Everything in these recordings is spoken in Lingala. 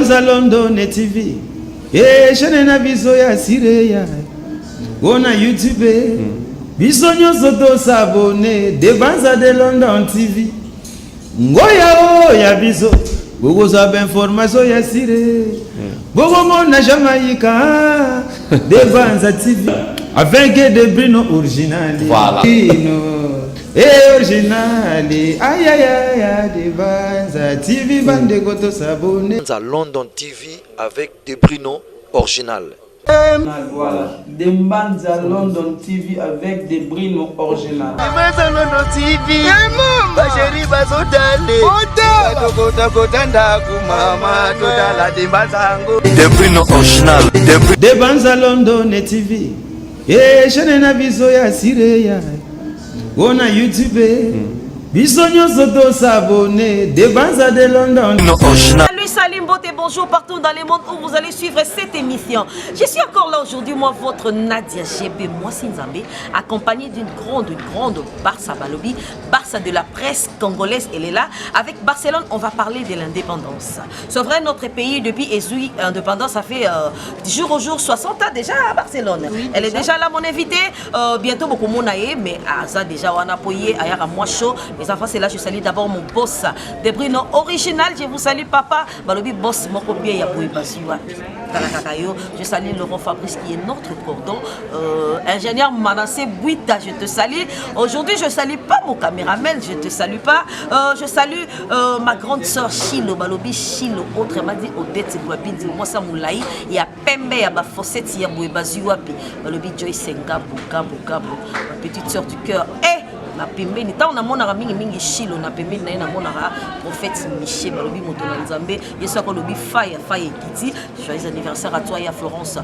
Debanza London TV. Je n'ai biso ya sireya. On a YouTube. Bisonyo soto s'abonner. Debanza de London TV. Ngoya o ya biso. Gogo sabe information ya sire. Gogo mona Jamaïca. Debanza TV. Avec des Bruno original. Voilà. Original. Aïe aïe aïe. Debanza TV. Bande goto s'abonner. Debanza London TV avec des Bruno original. Voilà, Debanza London TV avec des Bruno original. Debanza London TV. Basheri bazodale. Kota kumama totala Debanza ngo. Des Bruno original. Debanza London TV. Je n'ai biso ya sireya. On a YouTube. Bisonyo soto s'abonner. Debanza de London original. Salut Mbote, bonjour partout dans le monde où vous allez suivre cette émission. Je suis encore là aujourd'hui, moi votre Nadia GB, moi Sinzambe, accompagnée d'une grande Barça Balobi, Barça de la presse congolaise, elle est là. Avec Barcelone, on va parler de l'indépendance. C'est vrai, notre pays depuis Ezoui, indépendance, ça fait jour au jour 60 ans déjà à Barcelone. Oui, elle est déjà là, mon invité. Bientôt beaucoup de monde, mais ça déjà on a appuyé à moi chaud. Les enfants, c'est là, je salue d'abord mon boss, de Bruno original. Je vous salue papa. Balobi boss mon copain ya boy basiwa kakakayo. Je salue Laurent Fabrice qui est notre cordon, ingénieur Manassé Bouita, je te salue. Aujourd'hui je salue pas mon caméraman, je te salue pas. Je salue ma grande soeur Chilo Balobi Chilo, autrement dit Odette Boabindi moi ça moulai ya pembe ya ba fossette ya boy basiwa pi Balobi Joy Senga Buka ma petite soeur du cœur. Na pembeni ta on a mona mingi Chilo na pembeni na ina mona prophète Michel Balobi moto na Nzambe yeso ko lobi fire kiti. Joyeux anniversaire à toi et à Florence.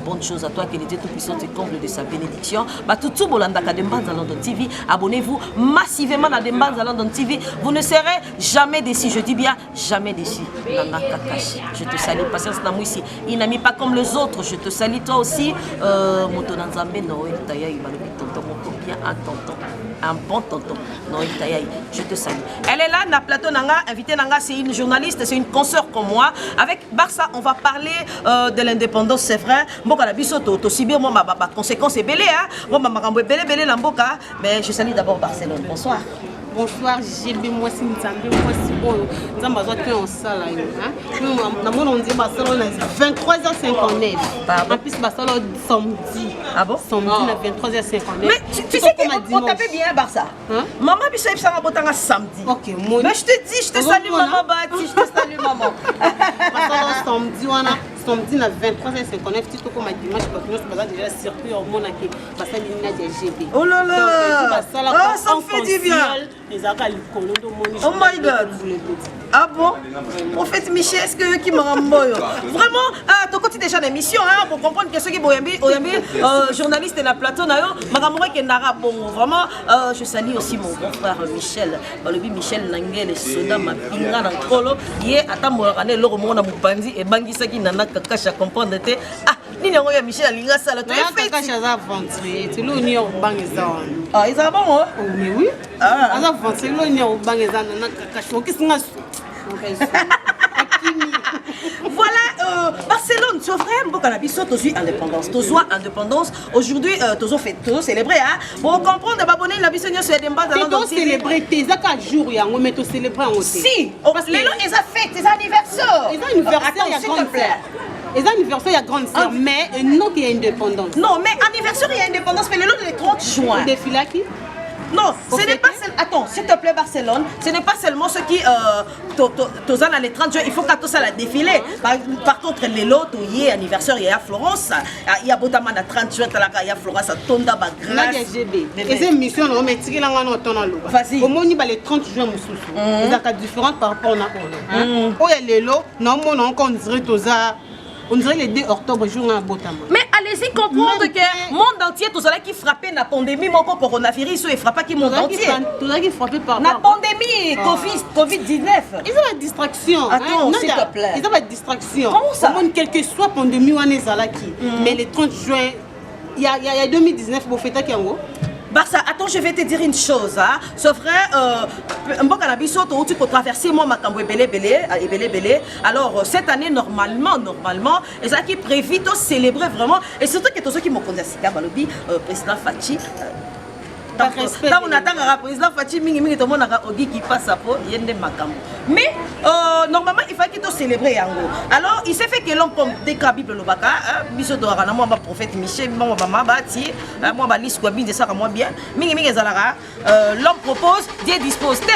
Bonne chose à toi, que Dieu tout puissant te comble de sa bénédiction. Tout bolanda ka Debanza London TV. Abonnez-vous massivement à Debanza London TV. Vous ne serez jamais déçus, je dis bien jamais déçus. Nanga Kakashi, je te salue. Patience na ici. Il n'a mis pas comme les autres. Je te salue toi aussi. Moto na Nzambe Noël Taya Balobi tonton mon bien un tonton. Un bon tonton, Noël Tayaï, je te salue. Elle est là, na plateau Nanga, invitée Nanga, c'est une journaliste, c'est une consoeur comme moi. Avec Barça, on va parler de l'indépendance, c'est vrai. Mboka la bisoto, to sibir moi ma conséquence est belé, hein. Moi ma makambo belé la mboka, mais je salue d'abord Barcelone. Bonsoir. Bonsoir, GB, moi c'est Nzambe, moi c'est bon. Nzambe a été en salle. Nous, on dit Barcelone à 23h59. En plus, Barcelone samedi. Ah bon? Samedi à 23h59. Mais tu sais qu'on tapait bien Barça. Maman, Bissep, ça va botter un samedi. Ok, mais je te dis, je te salue, maman Bati, je te salue, maman. Barcelone samedi, on a. Samedi à 23h59, tu sais comment dimanche, parce que nous avons déjà circuit au monde qui passe à GB. Oh là là! Ah, ça me fait du bien! Oh my God! Ah bon? Prophète Michel, est-ce que qui m'a renvoyé? Vraiment, tu continues déjà l'émission pour comprendre que ceux qui sont journaliste et la plateau, vraiment, je salue aussi mon frère Michel. Le Michel Nangel, soda, ma pinga dans le colo. Hier, à Morane, le roman à Moupandi et Bangisaki Nana Kakacha comprendre. Ah, ni n'a pas Michel Linga Sala. Tu as fait ça avant. Tu l'as mis au Bangizan. Ah, ils ont bon, mais oui. Ah, avant, tu l'as mis au Bangizan, Nana Kakacha. Voilà, Barcelone, tu as vraiment cannabis, tu as indépendance. Tu as indépendance. Aujourd'hui, tu as fait tout célébrer. Pour comprendre, abonner la bisonne sur les débats. Tu as célébré tes 4 jours, mais tu as célébré en hôtel. Si, les gens, ils ont fait tes anniversaires. Les anniversaires, il y a grande sœur. Les anniversaires, il y a grande sœur, mais non qu'il y a indépendance. Non, mais anniversaire, il y a indépendance, mais le long du 30 juin. Le défilé à qui? Non, ce n'est pas seulement. Attends, s'il te plaît, Barcelone, ce n'est pas seulement ceux qui. Tous à les 30 jours, il faut qu'à tous à la défilé. Par contre, les lots, il y a anniversaire, il y a Florence, il y a Botaman à 30 jours, il y a Florence à Tonda, Bagrâce. Les émissions, on met tiré la main au ton allo. Vas-y. Au moins, il y a les 30 jours, il y a différentes par rapport à nous. Oh, il y a les lots, non, on dirait tous à. On dirait les 2 octobre, jour à Botaman. Mais allez-y comprendre que le monde entier, tout cela qui frappait la pandémie, mon coronavirus, il frappe qui monde entier. Tout ça qui frappait par la pandémie, Covid-19. Ils ont la distraction. Attends, s'il te plaît. Ils ont la distraction. Comment ça? Quelle que soit la pandémie, on est là. Mais le 30 juin, il y a 2019, vous faites qui en gros? Barça, attends, je vais te dire une chose. Hein. C'est vrai, tu peux traverser moi ma belé. Alors, cette année, normalement, et ça qui prévit de célébrer vraiment. Et surtout que tous ceux qui m'ont connu à président Fachi. Quand on attend un président Fachi, tout le monde a qui passe à peau, il y a des macam. Mais normalement, il faut qu'il te célèbre. Alors, il s'est fait que l'homme comme des Bible le baka, biso de Rana, moi, prophète Michel, moi, ma bâti, moi, ma liste, quoi, bien, ça, moi, bien. L'homme propose, Dieu dispose, Dieu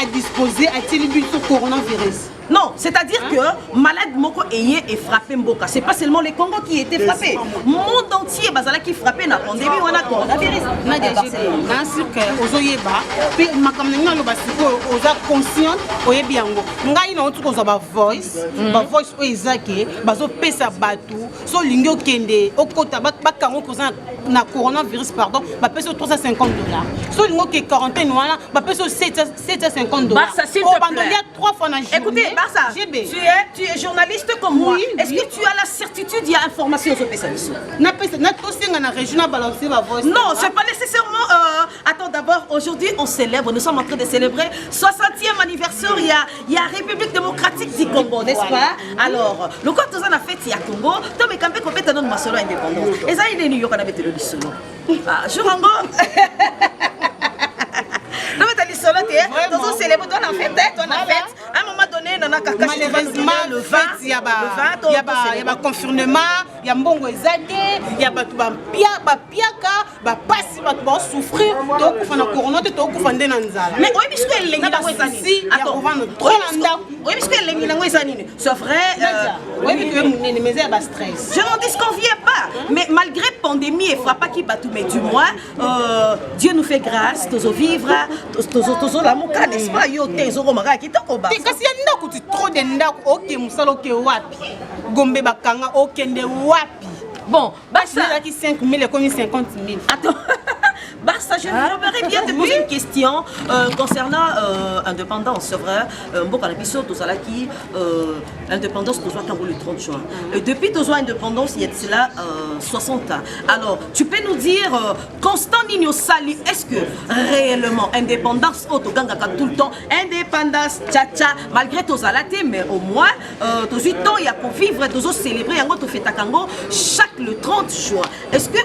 a disposé, a-t-il vu ce coronavirus? Non, c'est-à-dire que malade moko est frappé Mboka. C'est pas seulement les Congo qui étaient frappés. Le monde entier bazala qui frappé la pandémie on a coronavirus. Nadia j'ai sûr que ozoyeba puis makamnenga lo basiko oza conscient oyebi yango. Ngai na otuko za ba voice o ezake bazo pesa batu so lingi okende okota bakango koza na coronavirus pardon ba pesa $350. So lingo ke quarantaine wana ba pesa $750. Barça s'il te plaît. Il y a 3 fois dans journée. Écoutez, Barça, tu es journaliste comme moi. Est-ce que tu as la certitude, il y a information sur PSALISO? Non, c'est pas nécessairement. Attends, d'abord, aujourd'hui, on célèbre, nous sommes en train de célébrer 60e anniversaire. Il y a République démocratique du Congo, n'est-ce pas? Alors, le quoi tout ça a fait, il y a Congo. Toi, mais quand tu as donné ma solo indépendance, et ça, il est New York, on a mis le solo. Je rango. Non, mais tu as dit solo, tu es célèbre, toi, on a fait, à un moment donné, on a malheureusement le 20, il y a confirmement, il y a mbongo ezade, il y a piaka, passi, souffrir, donc il faut na corona, tu dois faire na nzala. Mais oui, puisque elle est là, attends, oui, puisque elle est là, c'est vrai. Oui, mais il y a stress. Je n'en disconviens pas, mais malgré pandémie et frappe qui bat tout, mais du moins, Dieu nous fait grâce, tous vivre, tous la moka, n'est-ce pas? Yo, t'es au romara qui t'en combat. Kasi ya ndako tu trop de ndako oke musalo ke wapi gombe bakanga okende wapi bon Barça qui 5 000 et comme 50 000 attends Barça, je voudrais bien te poser une question concernant indépendance. C'est vrai, indépendance, tu le 30 juin. Depuis ton indépendance, il y a de cela 60 ans. Alors, tu peux nous dire, Constant Nino Sali, est-ce que réellement, indépendance, tout le temps, indépendance, tcha-tcha, malgré ton salaté, mais au moins, tout le temps, il y a pour vivre, tu célébrer, tu fais ta kango chaque le 30 juin. Est-ce que,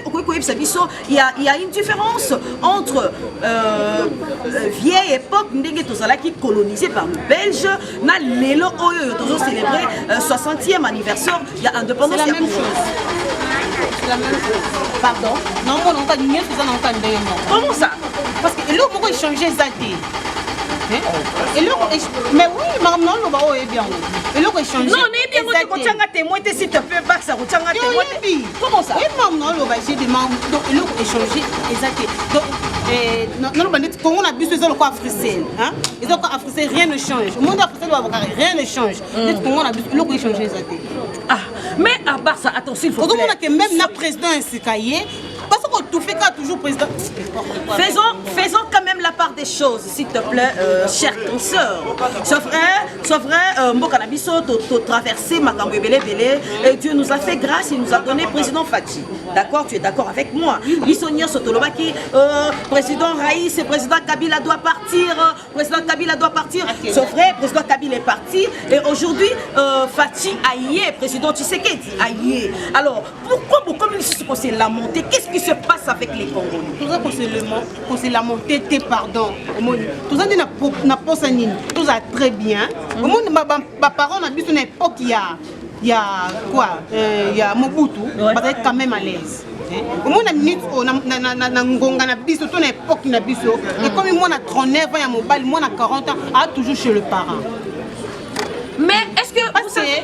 il y a une différence entre vieille époque qui colonisée par les Belges, na lelo oyo toujours célébré 60e anniversaire, il y a indépendance. C'est la même chose. C'est la même chose. Pardon? Non, moi non pas de mieux, c'est non pas de bien. Comment ça? Parce que l'eau pourquoi changer Zati? Mais oui, maman non, le est bien. Et l'eau changer. Non, mais bien que tu as témoin, s'il te plaît, pas ça, tu as témoin. Comment ça? Oui, maman non, j'ai des membres, donc l'eau est changé exact. Donc non, quand on a bu ce quoi africain, hein? Et donc africain rien ne change. Au monde africain rien ne change. Quand on a bu l'eau est changé exact. Ah, mais à part ça, attention, il faut. Donc on a que même la président ainsi cahier. Parce que tout fait qu'à toujours président. Faisons quand même la part des choses, s'il te plaît, chère consoeur. C'est vrai, Mbokanabiso, tu traversé Makambo Belé, et Dieu nous a fait grâce, il nous a donné président Fachi. D'accord, tu es d'accord avec moi? Lissonia Sotolobaki, président Raïs, président Kabila doit partir, C'est vrai, président Kabila est parti, et aujourd'hui, Fachi aïe, président Tshisekedi aïe. Alors, pourquoi c'est la montée? Qu'est-ce qui se passe avec les Congolais? Tout ça, c'est la montée, pardon. Tout ça, n'a pas ça, tout ça très bien. Au monde, mes parents, on a vu une époque, il y a quoi? Il y a Mobutu, on va être quand même à l'aise. Au monde, et comme moi, on a 39 ans, il y a mobile, moi, on a 40 ans, a toujours chez le parent. Mais est-ce que vous savez,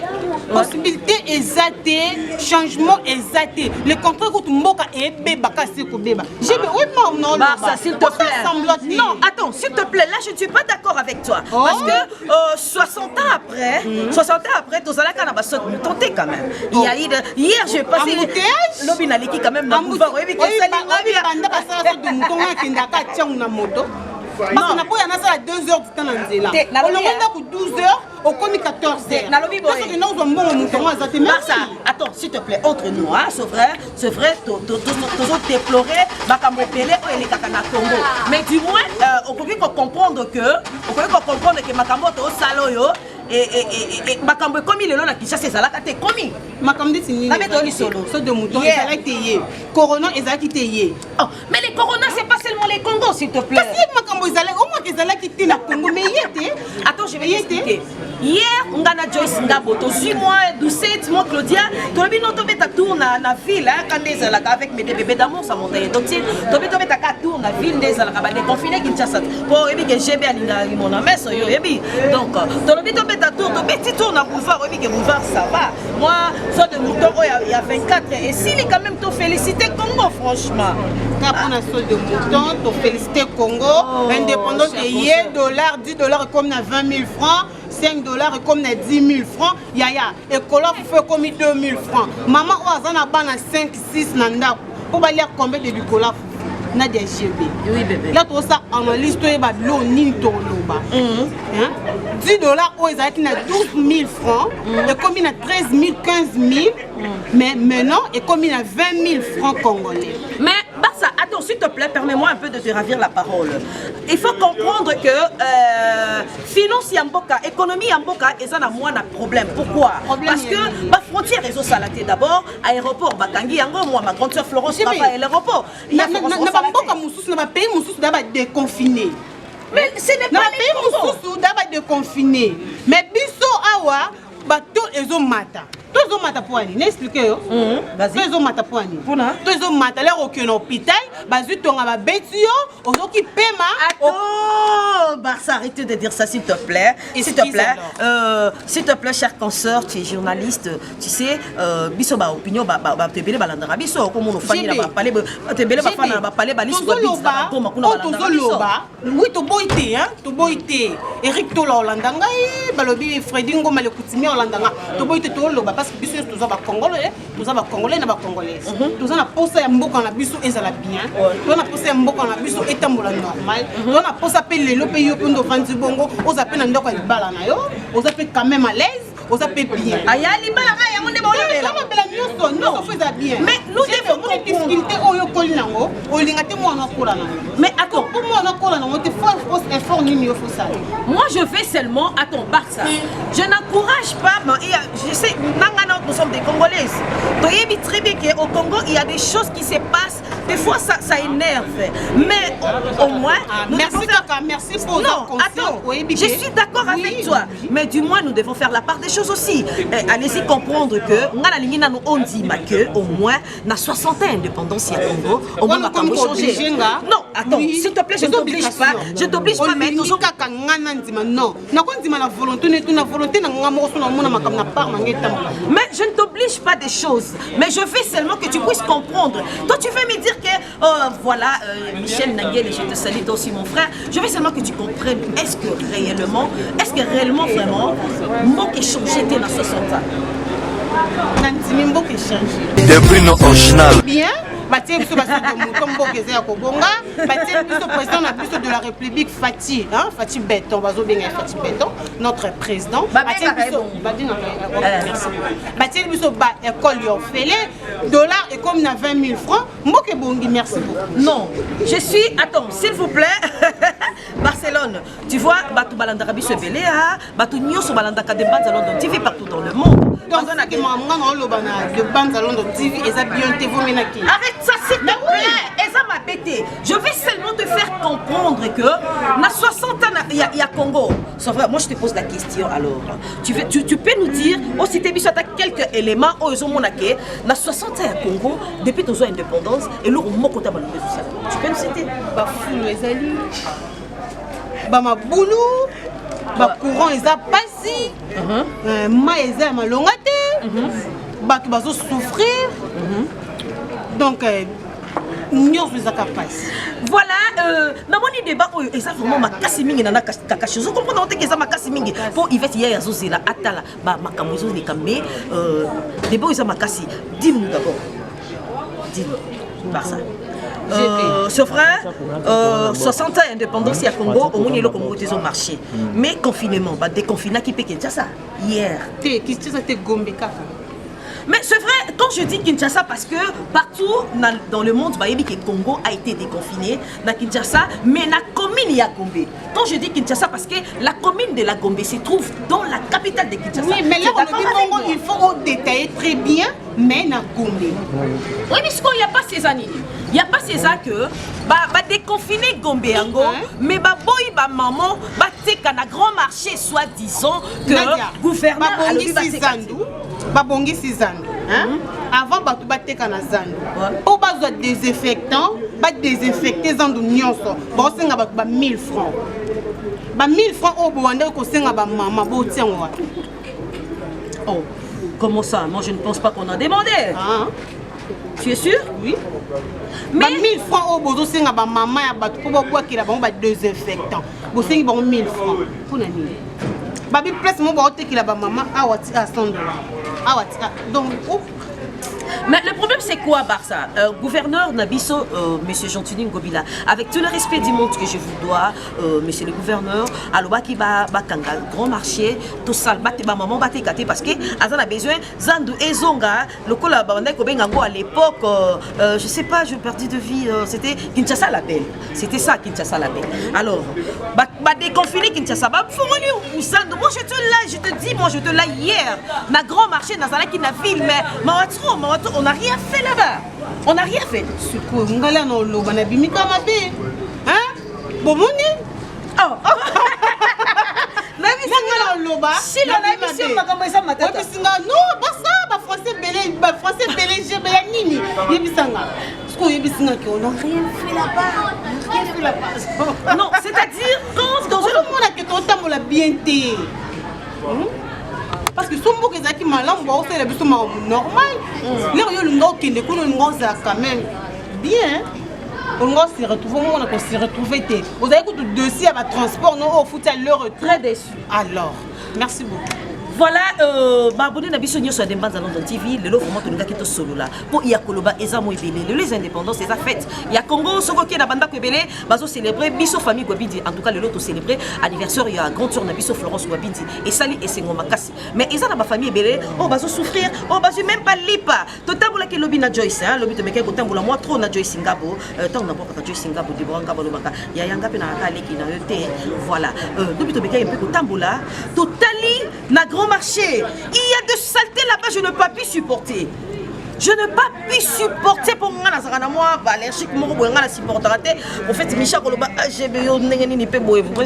possibilité exactée, changement exacté. Le contrat que tu m'as et bébé c'est que bébé. J'ai oui non ça s'il te plaît. Non, attends, s'il te plaît, là je ne suis pas d'accord avec toi parce que 60 ans après, tout ça là quand on va se tenter quand même. Il y a eu hier j'ai passé l'obinaliki quand même dans le boulevard. Oui, parce qu'on a pas à 2 heures du temps dans le là. On l'a 12 heures, au commis 14 heures. Parce que nous avons bon mouton à ça. attends, s'il te plaît, entre nous, hein, c'est vrai, tu as déploré, Bakambo Pelé, ou les Kakana Congo. Mais du moins, on peut comprendre que Makambo est au salon, et Makambo comme il est là, qui chasse ses alakate, comme Makambo dit c'est solo. Saut de mouton, ils allaient tailler. Corona, ils allaient tailler. Oh, mais les Corona, c'est pas seulement les Congos, s'il te plaît. Parce que Makambo, ils allaient, au moins qu'ils allaient quitter le Congo, mais il était. Attends, je vais t'expliquer. Hier, on a Joyce Ndabo, tu suis moi, Doucette, moi, Claudia, tu as vu notre tour dans la ville, quand des alaka avec mes bébés d'amour, ça monte. Donc, tu as vu ta tour dans la ville des alaka, des confinés qui chassent. Pour éviter que j'ai bien mon ami, donc, tu as vu ta tour, tu as petit tour dans le boulevard, que boulevard, ça va. Moi, soit de mouton, il y a 24, et s'il est quand même te féliciter Congo, franchement. Quand on a sol de mouton, tu féliciter Congo, indépendant de $10, $10 comme à 20 000 francs. $5 comme na 10 000 francs, yaya, et Kola fait comme 2 000 francs. Maman, on a 5, 6 nanda. Pour aller combien de Nicolas Nadia GB. Oui, bébé. Là, tout ça, analyse, tu es bas l'eau, ni ton loba. $10, oh, ils ont 12 000 francs, et comme il a 13 000, 15 000, mais maintenant, et comme il a 20 000 francs congolais. Mais, Barça, attends, s'il te plaît, permets-moi un peu de te ravir la parole. Il faut comprendre que finance Yamboka, économie Yamboka, ils ont moins de problème. Pourquoi? Parce que la frontière est au Salaté d'abord, aéroport, Bakangi, Yango, moi, ma grande soeur Florence, travaille à l'aéroport. Il y a Mboka Moussous, n'a pas payé Moussous d'abord déconfiné. Mais ce n'est pas les Moussous d'abord déconfiné. Mais Bisso Awa, bateau et zo mata. Tous les mata pour aller, n'expliquez yo. Tous les mata pour aller. Tous les mata là au hôpital, bazu tonga ba betio, ozo qui paiement. Attends, Barça, arrête de dire ça s'il te plaît. S'il te plaît, chère consoeur, tu es journaliste, tu sais, biso ba opinion ba te bele balandara biso comme on fani ba parler te bele ba fana ba parler ba liso ba biso ko makuna balandara biso. Oui, to boité hein, to boité. Eric Tola Olandanga balobi Freddy Ngoma le Koutimi Olandanga. To boité to loba parce que biso tous ba congolais, tous ba congolais na ba congolais. Tous na posa ya mboka na biso ezala bien. Tous na posa ya mboka na biso etambola normal. Tous na posa pe lelo pe yo pondo vandi bongo, oza pe na ndoko ya bala na yo, oza pe quand même à l'aise. Vous avez bien. Aya libala kaya monde ba olobela. Non, faisait bien. Mais nous devons comprendre difficulté oyo kolinango, olingate mo na kola na. Mais attends, pour moi na kola na, on te faut effort ni faut ça. Moi je vais seulement à ton Barça. Je n'encourage pas, je sais nous sommes des Congolaises. Toyebi très bien qu'au Congo il y a des choses qui se passent. Des fois ça énerve. Mais au moins merci pour non, attends, je suis d'accord avec toi. Mais du moins nous devons faire la part des choses aussi. Allez-y comprendre que on dit que au moins na 60 ans d'indépendance à Congo, au moins va changer. Non, attends, s'il te plaît, je t'oblige pas. Je t'oblige pas mais toujours non. Na kon di la volonté na volonté na ngamo so na mona makam na part mangeta. Mais je ne t'oblige pas des choses, mais je veux seulement que tu puisses comprendre. Toi tu veux me dire que voilà Michel Nangel et je te salue toi aussi mon frère. Je veux seulement que tu comprennes est-ce que réellement vraiment mon qui changé dans 60 ans. Des Bruno original. Bien. Batie biso basi de mouton bokezé ya kobonga, batie biso président na biso de la République Fati, hein, Fati Béton, bazo benga Fati Béton, notre président. Batie biso badina merci. Batie biso ba école orphelin, dollar et comme na 20 000 francs, mboke bongi merci beaucoup. Non, je suis attends, s'il vous plaît. Barcelone, tu vois, Batou Balandara biso belé ha, Batou nyoso balandaka de banza London TV partout dans le monde. Donc on a que maman olobana de banza London TV et ça bien te vous menaki. Arrête ça s'il te plaît, et ça m'a bêté. Je vais seulement te faire comprendre que na 60 ans il y a Congo. Sauf vrai, moi je te pose la question alors. Tu peux nous dire aussi tu as quelques éléments où ils ont monaqué na 60 ans il y a Congo depuis ton indépendance et là on moko ta balou ça. Tu peux nous citer ba fou les alliés. Ba maboulou, ba courant ils a passé. Ma ils a malongate. Ba qui bazo souffrir. Donc nous les capables. Voilà, dans mon débat et ça vraiment ma kasimingi na kakashi. Je comprends que ça ma kasimingi pour y faire ya zozela atala ba makamuzo ni kamé débat ils a ma kasi. Dis-nous d'abord. Dis-nous par ça. Ce frère, 60 ans d'indépendance à Congo, au moins il y a le marché. Mais confinement, déconfinement qui peut ça hier. Qu'est-ce que ça te gombe kaka? Mais c'est vrai, quand je dis Kinshasa, parce que partout dans le monde, que le Congo a été déconfiné, dans Kinshasa, mais la commune il y a Gombe. Quand je dis Kinshasa, parce que la commune de la Gombe se trouve dans la capitale de Kinshasa. Oui, mais là, il faut détailler très bien, mais na Gombe. Oui, mais il n'y a pas ces années. Il n'y a pas ces années que déconfiner Gombe Yango, mais boy maman, teka na grand marché, soi-disant que le gouvernement a babongi Sizandu. Avant batu bateka na zandu. O bazwa désinfectant, ba désinfecter zandu nyonso. Ba senga batu ba 1000 francs. Ba 1000 francs o bo wande ko senga ba mama bo tianwa. Oh, comment ça? Moi je ne pense pas qu'on a demandé. Tu es sûr? Oui. Mais 1000 francs au bozo senga ba maman ya batu po bo ki la ba désinfectant. Bo sengi ba 1000 francs. Pour nani? Babi place mo ba ki la ba maman awati à 100 $. Awati. Donc mais le problème c'est quoi Barça? Gouverneur Nabiso, monsieur Gentini Ngobila, avec tout le respect du monde que je vous dois, monsieur le gouverneur, aloba ki ba kanga grand marché, tout ça batte ba maman batte kate parce que azan a besoin zandu ezonga, le kola bande ko bengango à l'époque, je sais pas, je perdu de vie, c'était Kinshasa la belle. C'était ça Kinshasa la belle. Alors ba déconfiné Kinshasa, ba fongoli ou zandu. Moi je te dis, moi je te là hier, na grand marché na zala ki na ville mais on n'a rien fait là-bas. On n'a rien fait. C'est quoi? On a dans l'eau, on a bimi comme un bé. Hein? Bon, mon nez. Oh. Si la mission m'a commencé à m'attendre. Non, pas ça. Bah français belé, j'ai belé nini. Yébisanga. Ce qu'on yébisanga qui on n'a rien fait là-bas. Rien fait là-bas. Non, c'est-à-dire quand dans le monde a que ton temps on l'a bien été. Parce que si on a des malades, on va faire des choses normales. Là, on a le nom qui est quand même bien. On va se retrouver, on va se retrouver. Vous avez écouté le dossier à transport, non, au foot à l'heure. Très déçu. Alors, merci beaucoup. Voilà, abonné na biso nyoso demba dans notre TV, le lot vraiment to ngaki to solo là. Pour ya koloba eza mo ebele, les indépendances c'est ça fête. Ya Congo soko ki na banda ko ebele, bazo célébrer biso famille Gwabidi. En tout cas le lot to célébrer anniversaire ya grand tour na biso Florence Gwabidi et sali et sengo makasi. Mais eza na ba famille ebele, oh bazo souffrir, oh bazo même pas lipa. To tambola ke lobi na Joyce, hein, lobi to meke ko tambola moi trop na Joyce Singabo, tant na boka Joyce Singabo de boranga balobaka. Ya yanga pe na kale ki na yote. Voilà. Lobi to meke un peu ko tambola, to tali na grand marché. Il y a de saleté là-bas, je ne peux pas pu supporter. Je ne peux pas pu supporter pour moi, allergique, moi, supporter. En fait, Michel Koloba, j'ai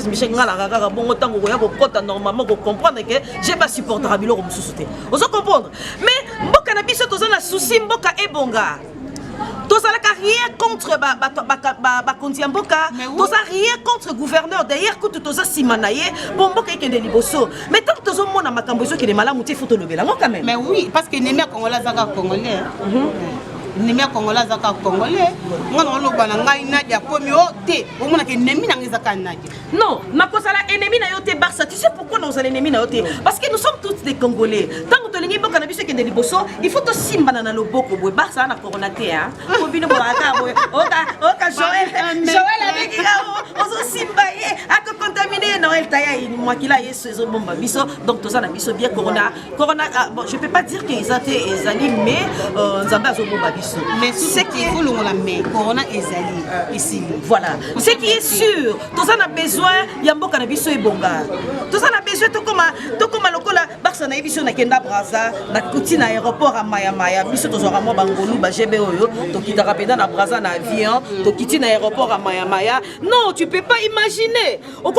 Michel normalement comprendre que j'ai pas supporté à Bilo Souté. Vous comprendre? Mais Mboka na biso tozana souci Mboka ebonga. Tous rien contre Kondi Mboka, tous rien contre le gouverneur. D'ailleurs, quand tous Simanaye, bon Mboka est liboso. Mais tant que tous on a makambozo qui est malade, il faut te lever là, quand même. Mais oui, parce que les mecs congolais zaka congolais. Les mecs congolais zaka congolais. Moi on le bana ngai nadia komi ote. On mona que nemi na zaka nadia. Non, ma cause la ennemi na yote Barça. Tu sais pourquoi nous sommes ennemis na yote? Parce que nous sommes tous des Congolais. Tant que tu Mboka na biso qui est liboso, il faut te simba na loboko boy Barça na coronaté hein. Ko bino boaka boy. Oka Joël avec là ozo simba ye ako contaminé Noël taya moi qui là yeso zo bomba biso. Donc tout ça na biso bien corona bon je peux pas dire qu'ils étaient ezali mais nzamba zo bomba biso. Mais ce qui est cool on la met corona ezali ici. Voilà. Ce qui est sûr, tout ça a besoin ya Mboka na biso ebonga. Tout ça a besoin to comme lokola Barça na biso na kenda Braza na kuti na aéroport à Maya biso to zora mo bangolu ba GB oyo to kitaka penda na Braza na avion to kiti na aéroport à Maya. Non, tu peux pas imaginer. Au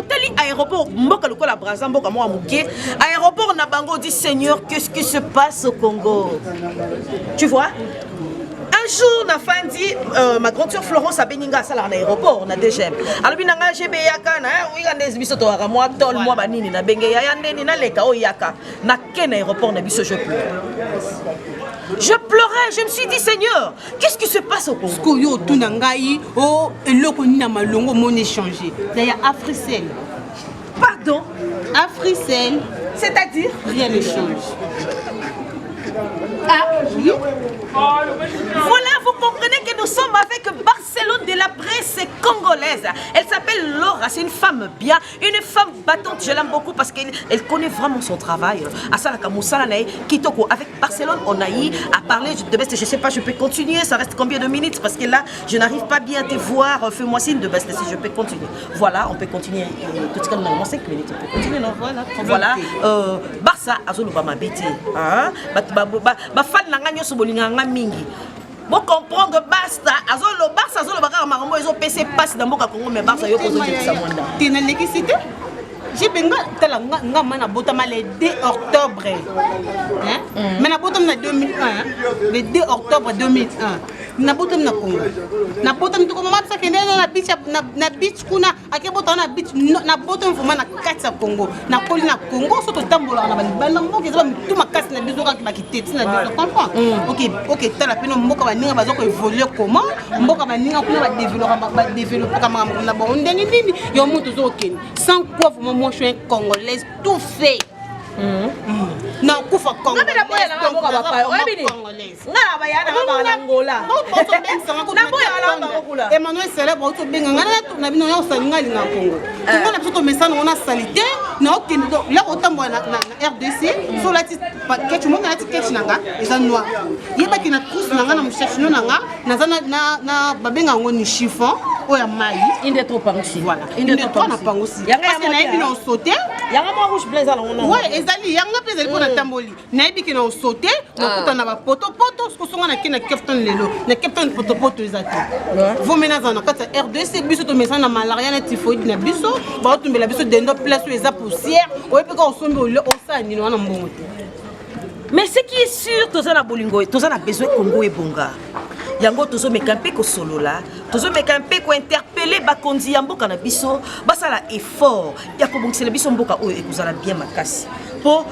tali aéroport Mboka lokola Braza Mboka mo amuke aéroport na bango dit Seigneur, qu'est-ce qui se passe au Congo? Tu vois? Un jour, na fin dit, ma grande soeur Florence a Beninga, ça là en aéroport, on a des gemmes. Alors, bien, j'ai GB yaka, oui, on a des bisous, moi, tol, moi, banini, na benga, yande, na leka, oh yaka, na ken aéroport, na bisous, je pleure. Je pleurais, je me suis dit, Seigneur, qu'est-ce qui se passe au Congo? Skoyo, Tunangaï, oh, et le Konina Malongo, mon échangé. D'ailleurs, Africel. Pardon? Africel. C'est-à-dire? Rien ne change. Ah, oui. Voilà, vous comprenez que nous sommes avec Barcelone de la presse congolaise. Elle s'appelle Laura, c'est une femme bien, une femme battante. Je l'aime beaucoup parce qu'elle connaît vraiment son travail. Avec Barcelone, on a eu à parler de best. Je sais pas, je peux continuer. Ça reste combien de minutes? Parce que là, je n'arrive pas bien à te voir. Fais-moi signe de best si je peux continuer. Voilà, on peut continuer. Tout ce qu'on a 5 minutes, on peut continuer. Non? Voilà. Barça, Azolo Bama Bété. Fan Nanga Nyoso Bolinganga Mingi. Bon comprendre Barça, Azolo Barça, Azolo Bakar Marambo, ils ont PC passe dans Boka Congo, mais Barça, ils ont posé ça. Tu es dans l'électricité? J'ai bien nga botama le 2 octobre. Mais na botama 2001, le 2 octobre 2001. Na botama na Congo. Na botama to comme mapsa kende na beach kuna ake botama na beach na botama vraiment na katsa Congo. Na koli na Congo so to tambola na bana mboka za tout makasi na biso ka bakitete na biso comprends. OK, tala pino mboka baninga bazoko évoluer comment? Mboka baninga kuna ba développer kama na ba ndenge nini yo mutu zo okeni. Sans quoi vraiment je suis congolaise tout fait. Non, kufa congolaise. Emmanuel célèbre auto benga ngana na bino ya salinga linga Congo. Tout na biso messana on a salité na okende là otambo na RDC so la ti paquet tu monga na ti ketch nanga eza noir. Yeba ki na trousse nanga na mouchache no nanga na babenga ngo ni chiffon oya mai inde trop pangosi. Voilà. Inde trop na pangosi. Parce que na yebi na sauter. Yanga mo rouge blazer la on a. Ouais, ezali yanga plaisir pour na tamboli. Na yebi ki na sauter, na kuta na ba poto ko songa na kina captain lelo. Na captain poto ezati. Vous menez en kata RDC biso to messana na malaria na typhoïde na biso, ba tumbela biso dendo place où eza poussière, oyebi ka osombi o sani no na mbongo. Mais ce qui est sûr, tous na bolingo, tous na besoin Congo et bonga. Yango tozo mekampe ko solo la, tozo mekampe ko interpeller bakonzi ya mboka na biso, basala effort ya ko bongisela biso mboka oyo ekozala bien makasi. Po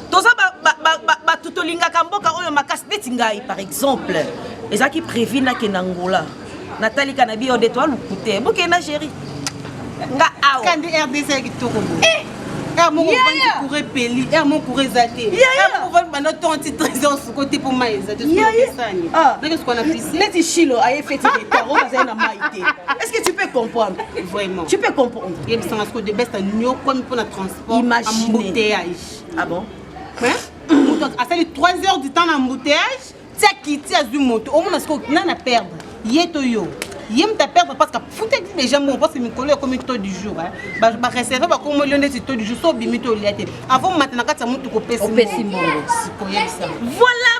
toza ba tutolinga ka mboka oyo makasi neti ngai par exemple. Ezaki prévu na Kenangola. Nathalie Kanabi on détoile lukute. Boke na chérie. Nga awa. Kandi RDC ki tokobo. Mon courait peli, mon courait zaté. Mon courait ton trésor sous côté pour maïs. Qu'est-ce qu'on a fait ici? Les chilo a fait des tarots dans maïté. Est-ce que tu peux comprendre? Vraiment. Tu peux comprendre. Il y a des best comme pour le transport. Embouteillage. Ah bon? À ça les 3 heures du temps d'embouteillage, tu as quitté à du moto. Au moins, on a perdre. Yetoyo. Yem ta perdre parce que foutre les gens parce que mes collègues comme taux du jour bah réserver ba comme le net taux du jour so bimito liate avant maintenant quand ça monte ko pesi voilà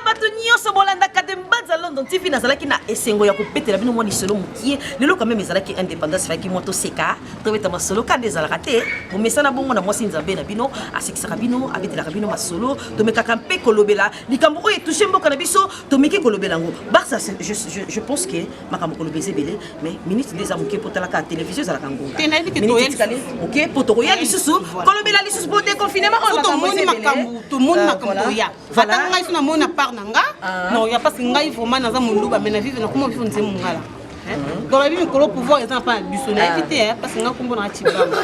batonio so bolanda kademba za London TV na zalaki na esengo ya ko petela bino moni solo mukie lelo quand même ezalaki indépendance faki moto seka to beta masolo ka dezalaka te mo mesana bongo na mwasi nzambe na bino asekisaka bino abetela bino masolo to mekaka mpe kolobela likambo oyo toucher mboka na biso to meki kolobela ngo barça je pense que makambo kolobeze belé mais minute des amours pour la télévision à la Congo. OK pour to ya lisusu kolobela lisusu pour déconfinement on tout le monde makambo ya voilà ngai sona mona par nanga non ya parce que ngai vraiment naza muluba mais na vivre na comment vivre nzemu ngala dans la vie le pouvoir est pas du na éviter parce que ngai kombo na chibamba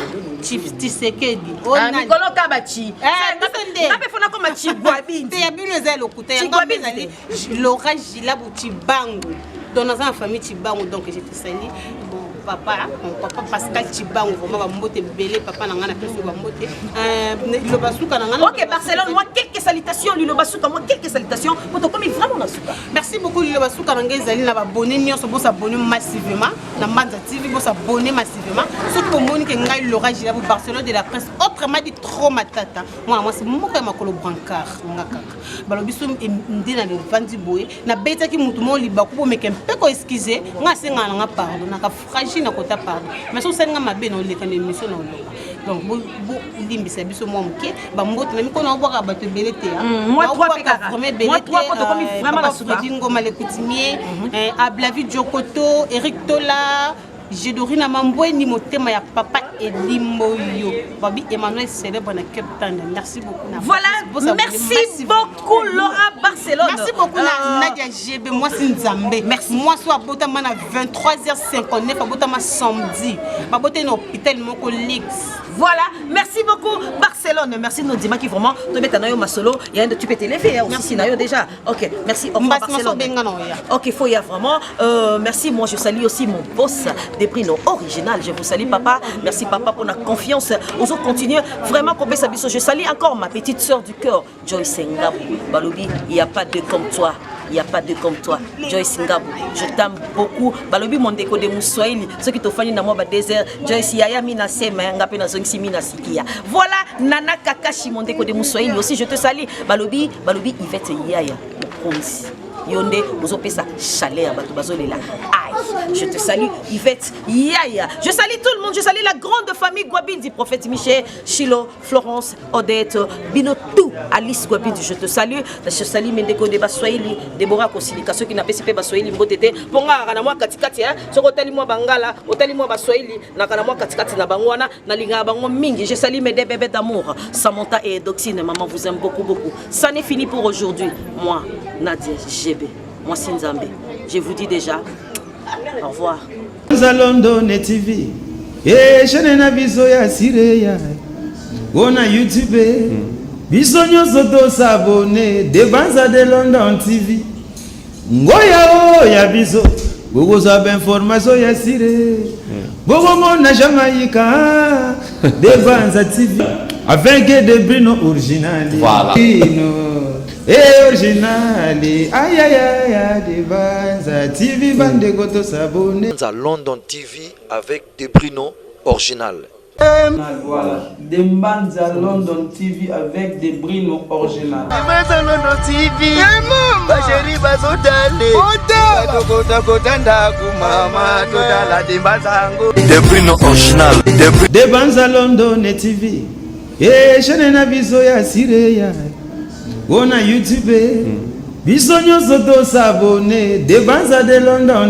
chief tisekedi on a ngolo kabachi na pe fona comme chibwabi te ya bino zelo kuta ya ngombe zali l'orage la buchibango dans la famille Chibango donc j'ai fait sali mon papa Pascal Chibango vraiment mbote belé papa na ngana pesi ba mbote le basuka na ngana. OK Barcelone moi quelques salutations le basuka moi quelques salutations pour comme vraiment na suka. Merci beaucoup le basuka na ngezali na ba bonné nyonso bo s'abonner massivement na Mbanza TV bo s'abonner massivement surtout pour Monique ngai l'orage la Barcelone de la presse autrement dit trop matata moi c'est mon ka makolo brancard ngaka balobiso ndina le vandi boye na beta ki mutu mo liba ko meke peko excuser nga senga nga pardon na ka fragile na kota pardon mais so senga mabe na le kan émission na lo donc bo limbisa biso mo mke ba mbote na miko na obaka bato belete moi trois pekaka moi trois poto comme vraiment la suka dingo male coutumier Ablavi Djokoto Eric Tola Jedorina Mambweni motema ya papa Elimboyo Babi Emmanuel célèbre na Cape Town. Merci beaucoup. Voilà, merci beaucoup Laura Barcelone. Merci beaucoup Nadia GB moi c'est Nzambe. Merci. Moi soit botama na 23h59 botama samedi. Ba boté na hôpital moko Lix. Voilà, merci beaucoup Barcelone. Merci Nodima qui vraiment te met à Masolo. Il y a tu peux te lever aussi déjà. OK, merci. Au revoir Barcelone. OK, faut y avoir vraiment merci. Moi je salue aussi mon boss des Brino original. Je vous salue papa. Merci papa pour la confiance. Aux autres continuer vraiment qu'on ça biso. Je salue encore ma petite sœur du cœur, Joyce Ngabou. Balobi, il n'y a pas de comme toi. Il n'y a pas de comme toi, Joyce Ngabou. Je t'aime beaucoup. Balobi mon déco de Moussoïli. Ceux qui te font dans moi désert. Joyce Yaya Mina Sema Ngapé na Zongi Mina Sikia. Voilà Nana Kakashi mon déco de Moussoïli aussi. Je te salue. Balobi Yvette Yaya. Yonde, vous opé ça chaleur, là. Aïe, je te salue, Yvette, Yaya. Je salue tout le monde, je salue la grande famille Guabindi, prophète Michel, Chilo, Florence, Odette, Binotou, Alice Guabindi. Je te salue, je salue Mendeko de Bassoïli, Déborah Kosilika, ceux qui n'ont pas participé Bassoïli, Mbotete, Ponga, Ranamwa Katikati, ce hôtel moi Bangala, hôtel moi Bassoïli, Nakanamwa Katikati, Nabangwana, Nalinga Bango Mingi. Je salue mes deux bébés d'amour, Samantha et Doxine, maman vous aime beaucoup, beaucoup. Ça n'est fini pour aujourd'hui. Moi, Nadia GB, moi Sinzambe, je vous dis déjà au revoir. London TV, et je n'ai pas besoin de Syria. On a YouTube, bisogno soto s'abonner, de Banza de London TV. Ngoya ya biso, gogo za information ya Syria. Gogo mona Jamaïca, de Banza TV, avec des Brino original. Voilà. Originali, aïe aïe aïe, de Banza TV, bande goto s'abonner. Banza London TV avec des Brino original. Voilà, des Banza London TV avec des Brino original. Banza London TV, basheri bazodale, batokota kotanda kumama totala de Banzango. Des Brino original, de Banza London TV, et je n'ai pas besoin de Syria. On a YouTube, bisogno soto s'abonner, de Banza de London.